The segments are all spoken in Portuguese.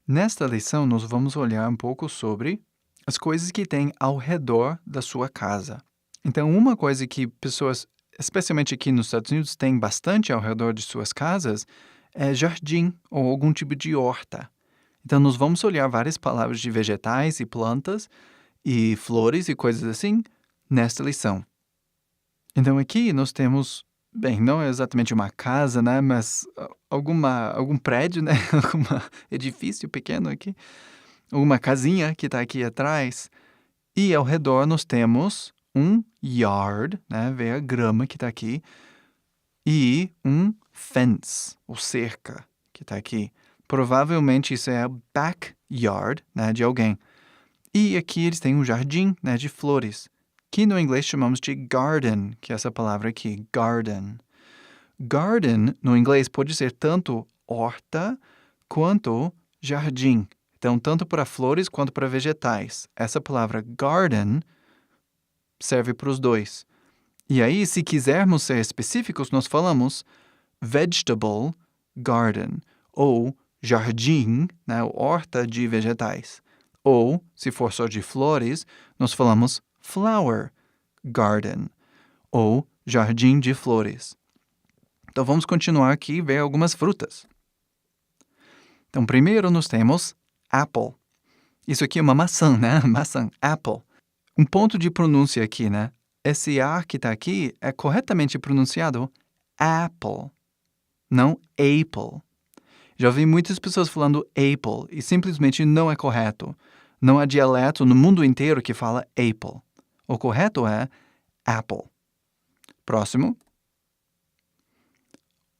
Nesta lição, nós vamos olhar um pouco sobre as coisas que tem ao redor da sua casa. Então, uma coisa que pessoas, especialmente aqui nos Estados Unidos, têm bastante ao redor de suas casas é jardim ou algum tipo de horta. Então, nós vamos olhar várias palavras de vegetais e plantas e flores e coisas assim nesta lição. Então, aqui nós temos, bem, não é exatamente uma casa, né, mas algum prédio, né, algum edifício pequeno aqui, uma casinha que está aqui atrás. E ao redor nós temos um yard, né, vê a grama que está aqui, e um fence, ou cerca, que está aqui. Provavelmente isso é o backyard, né, de alguém. E aqui eles têm um jardim, né, de flores, que no inglês chamamos de garden, que é essa palavra aqui, garden. Garden, no inglês, pode ser tanto horta quanto jardim. Então, tanto para flores quanto para vegetais. Essa palavra garden serve para os dois. E aí, se quisermos ser específicos, nós falamos vegetable garden, ou jardim, né, horta de vegetais. Ou, se for só de flores, nós falamos flower garden, ou jardim de flores. Então, vamos continuar aqui e ver algumas frutas. Então, primeiro nós temos apple. Isso aqui é uma maçã, né? Maçã, apple. Um ponto de pronúncia aqui, né? Esse A que está aqui é corretamente pronunciado apple, não apple. Já ouvi muitas pessoas falando apple e simplesmente não é correto. Não há dialeto no mundo inteiro que fala apple. O correto é apple. Próximo.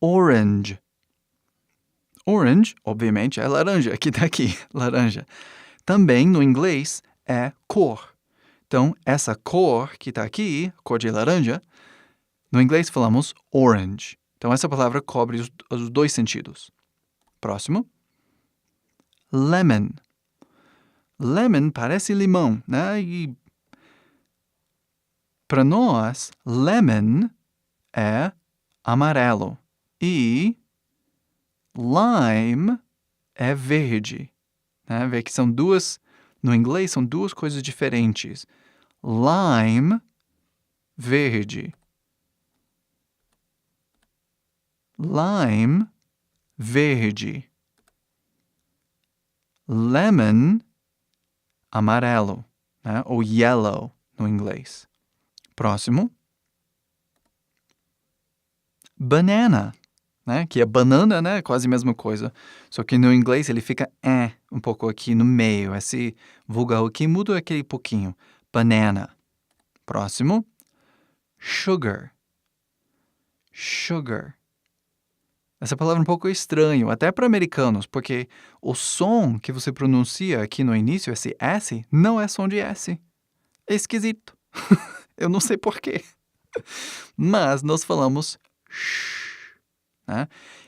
Orange. Orange, obviamente, é laranja, que está aqui, laranja. Também, no inglês, é cor. Então, essa cor que está aqui, cor de laranja, no inglês falamos orange. Então, essa palavra cobre os dois sentidos. Próximo. Lemon. Lemon parece limão, né? E para nós, lemon é amarelo. E lime é verde. Né? Vê que são duas, no inglês, são duas coisas diferentes. Lime, verde. Lime, verde. Lemon, amarelo, né? Ou yellow no inglês. Próximo. Banana, né? Que é banana, né? Quase a mesma coisa. Só que no inglês ele fica um pouco aqui no meio. Esse vogal aqui muda aquele pouquinho. Banana. Próximo. Sugar. Sugar. Essa palavra é um pouco estranha, até para americanos, porque o som que você pronuncia aqui no início, esse S, não é som de S. É esquisito. Eu não sei porquê. Mas nós falamos sh, né?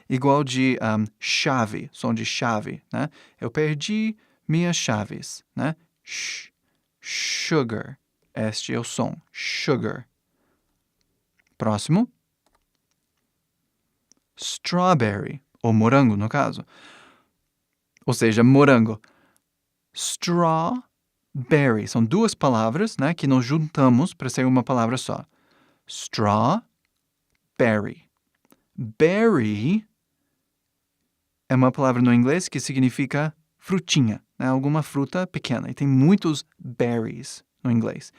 Igual de chave, som de chave, né? Eu perdi minhas chaves, né? Sh, sugar. Este é o som, sugar. Próximo. Strawberry, ou morango, no caso. Ou seja, morango. Strawberry. São duas palavras, né, que nós juntamos para ser uma palavra só. Strawberry. Berry é uma palavra no inglês que significa frutinha, né, alguma fruta pequena. E tem muitos berries no inglês.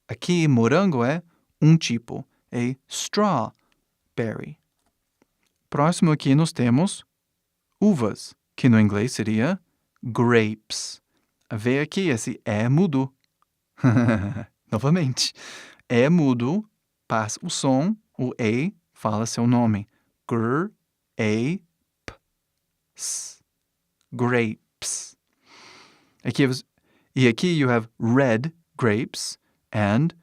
Aqui, morango é um tipo, é strawberry. Próximo aqui nós temos uvas, que no inglês seria grapes. Vê aqui, esse é mudo. Novamente. É mudo, passa o som, o E, fala seu nome. Grapes. Grapes. E aqui you have red grapes and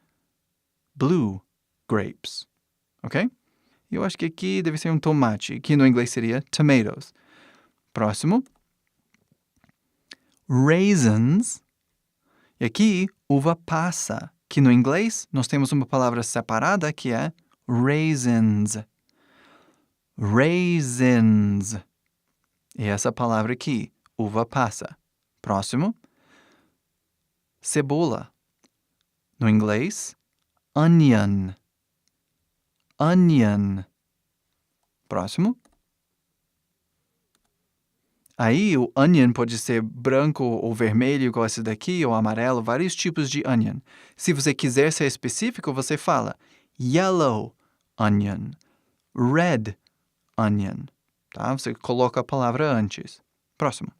blue grapes. Ok? Eu acho que aqui deve ser um tomate, que no inglês seria tomatoes. Próximo. Raisins. E aqui, uva passa, que no inglês nós temos uma palavra separada que é raisins. Raisins. E essa palavra aqui, uva passa. Próximo. Cebola. No inglês, onion. Onion. Próximo. Aí, o onion pode ser branco ou vermelho, igual esse daqui, ou amarelo, vários tipos de onion. Se você quiser ser específico, você fala yellow onion, red onion. Tá? Você coloca a palavra antes. Próximo.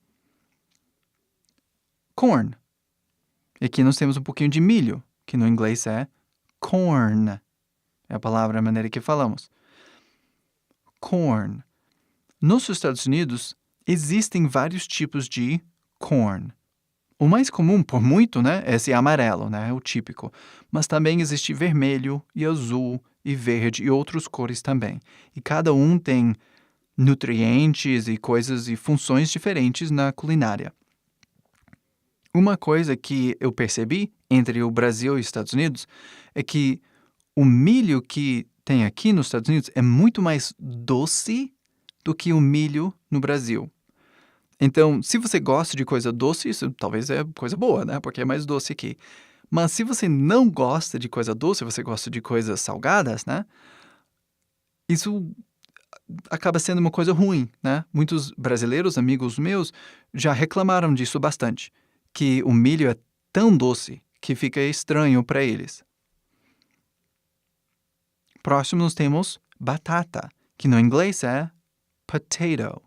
Corn. E aqui nós temos um pouquinho de milho, que no inglês é corn. É a palavra, a maneira que falamos. Corn. Nos Estados Unidos, existem vários tipos de corn. O mais comum, por muito, né, é esse amarelo, né, o típico. Mas também existe vermelho e azul e verde e outras cores também. E cada um tem nutrientes e coisas e funções diferentes na culinária. Uma coisa que eu percebi entre o Brasil e os Estados Unidos é que o milho que tem aqui nos Estados Unidos é muito mais doce do que o milho no Brasil. Então, se você gosta de coisa doce, isso talvez é coisa boa, né? Porque é mais doce aqui. Mas se você não gosta de coisa doce, você gosta de coisas salgadas, né? Isso acaba sendo uma coisa ruim, né? Muitos brasileiros, amigos meus, já reclamaram disso bastante. Que o milho é tão doce que fica estranho para eles. Próximo nós temos batata, que no inglês é potato.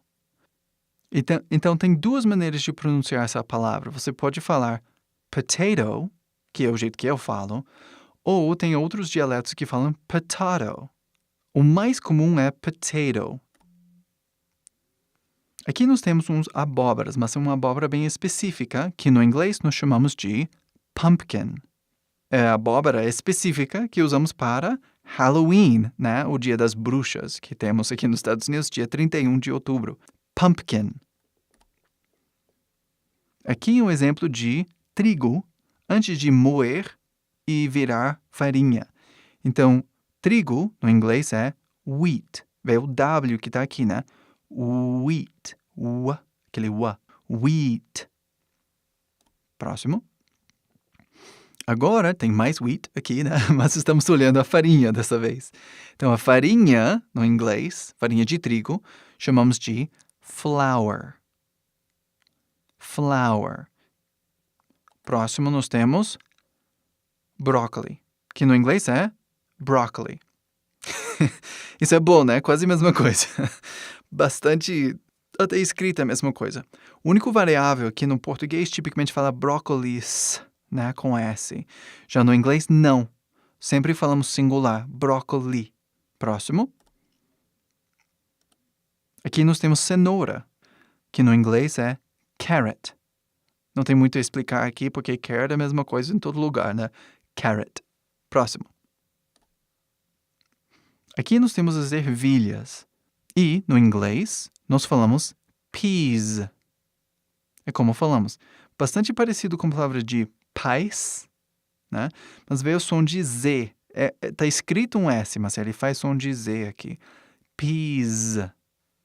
Então, tem duas maneiras de pronunciar essa palavra. Você pode falar potato, que é o jeito que eu falo, ou tem outros dialetos que falam potato. O mais comum é potato. Aqui nós temos uns abóboras, mas é uma abóbora bem específica, que no inglês nós chamamos de pumpkin. É a abóbora específica que usamos para Halloween, né? O Dia das Bruxas, que temos aqui nos Estados Unidos, dia 31 de outubro. Pumpkin. Aqui um exemplo de trigo antes de moer e virar farinha. Então, trigo, no inglês, é wheat. Vê o W que está aqui, né? Wheat. Aquele wa. Wheat. Próximo. Agora tem mais wheat aqui, né? Mas estamos olhando a farinha dessa vez. Então, a farinha, no inglês, farinha de trigo, chamamos de flour. Flour. Próximo nós temos broccoli, que no inglês é broccoli. Isso é bom, né? Quase a mesma coisa. Bastante, até escrita a mesma coisa. O único variável que no português tipicamente fala brócolis, né? Com S. Já no inglês, não. Sempre falamos singular, broccoli. Próximo. Aqui nós temos cenoura, que no inglês é carrot. Não tem muito a explicar aqui, porque carrot é a mesma coisa em todo lugar, né? Carrot. Próximo. Aqui nós temos as ervilhas. E, no inglês, nós falamos peas. É como falamos. Bastante parecido com a palavra de paz, né? Mas veio o som de Z. Tá escrito um S, mas ele faz som de Z aqui. Peas.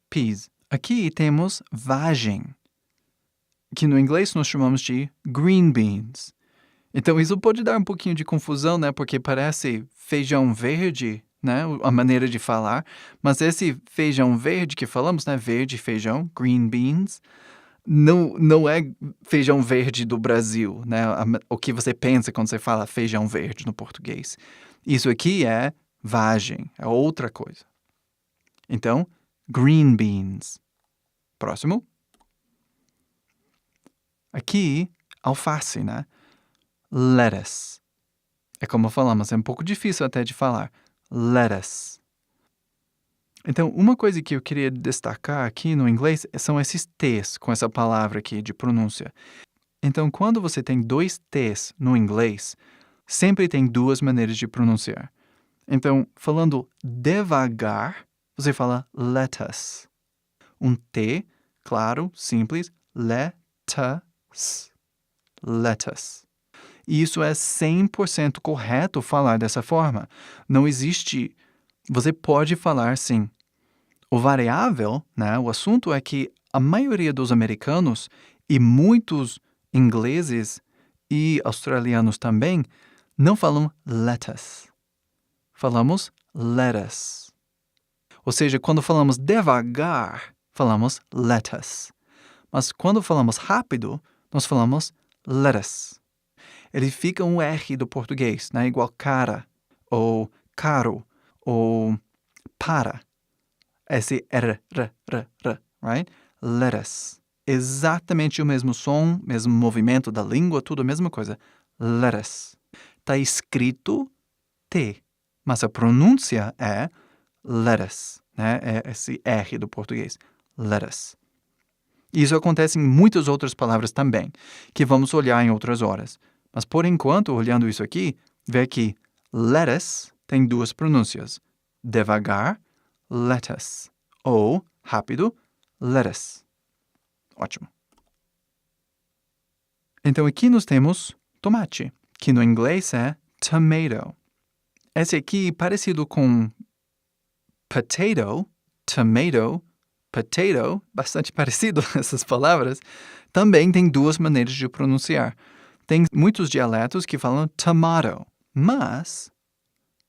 Peas. Aqui temos vagem, que no inglês nós chamamos de green beans. Então, isso pode dar um pouquinho de confusão, né? Porque parece feijão verde, né? A maneira de falar. Mas esse feijão verde que falamos, né? Verde, feijão, green beans, não é feijão verde do Brasil, né? O que você pensa quando você fala feijão verde no português. Isso aqui é vagem, é outra coisa. Então, green beans. Próximo. Aqui, alface, né? Lettuce. É como falamos, é um pouco difícil até de falar. Lettuce. Então, uma coisa que eu queria destacar aqui no inglês são esses T's com essa palavra aqui de pronúncia. Então, quando você tem dois T's no inglês, sempre tem duas maneiras de pronunciar. Então, falando devagar, você fala lettuce. Um T, claro, simples, lettuce. Lettuce. E isso é 100% correto falar dessa forma. Não existe... Você pode falar sim. O variável, né, o assunto é que a maioria dos americanos e muitos ingleses e australianos também não falam lettuce. Falamos lettuce. Ou seja, quando falamos devagar, falamos lettuce. Mas quando falamos rápido, nós falamos lettuce. Ele fica um R do português, né? Igual cara, ou caro, ou para. Esse R, right? Lettuce. Exatamente o mesmo som, mesmo movimento da língua, tudo a mesma coisa. Lettuce. Está escrito T, mas a pronúncia é lettuce, né? É esse R do português. Lettuce. Isso acontece em muitas outras palavras também, que vamos olhar em outras horas. Mas, por enquanto, olhando isso aqui, vê que lettuce tem duas pronúncias. Devagar, lettuce. Ou, rápido, lettuce. Ótimo. Então, aqui nós temos tomate, que no inglês é tomato. Esse aqui, parecido com potato, tomato, potato, bastante parecido essas palavras, também tem duas maneiras de pronunciar. Tem muitos dialetos que falam tomato, mas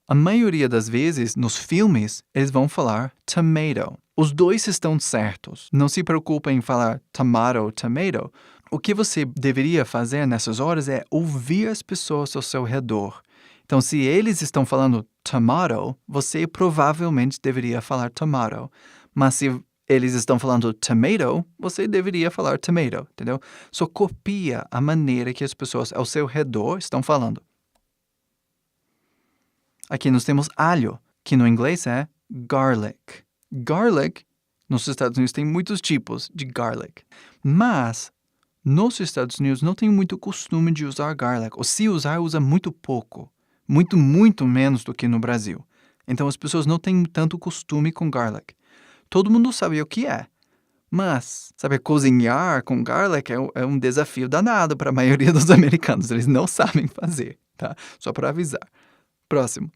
a maioria das vezes nos filmes eles vão falar tomato. Os dois estão certos. Não se preocupe em falar tomato, tomato. O que você deveria fazer nessas horas é ouvir as pessoas ao seu redor. Então, se eles estão falando tomato, você provavelmente deveria falar tomato. Mas se eles estão falando tomato, você deveria falar tomato, entendeu? Só copia a maneira que as pessoas ao seu redor estão falando. Aqui nós temos alho, que no inglês é garlic. Garlic, nos Estados Unidos tem muitos tipos de garlic, mas nos Estados Unidos não tem muito costume de usar garlic, ou se usar, usa muito pouco, muito menos do que no Brasil. Então as pessoas não têm tanto costume com garlic. Todo mundo sabe o que é, mas, sabe, cozinhar com garlic é um desafio danado para a maioria dos americanos. Eles não sabem fazer, tá? Só para avisar. Próximo.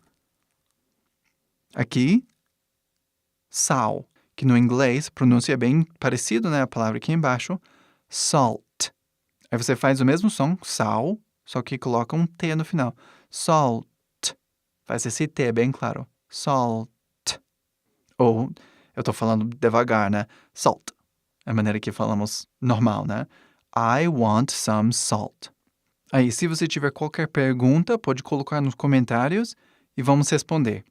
Aqui, sal, que no inglês pronuncia bem parecido, né? A palavra aqui embaixo, salt. Aí você faz o mesmo som, sal, só que coloca um T no final. Salt. Faz esse T bem claro. Salt. Ou, eu tô falando devagar, né? Salt. É a maneira que falamos normal, né? I want some salt. Aí, se você tiver qualquer pergunta, pode colocar nos comentários e vamos responder.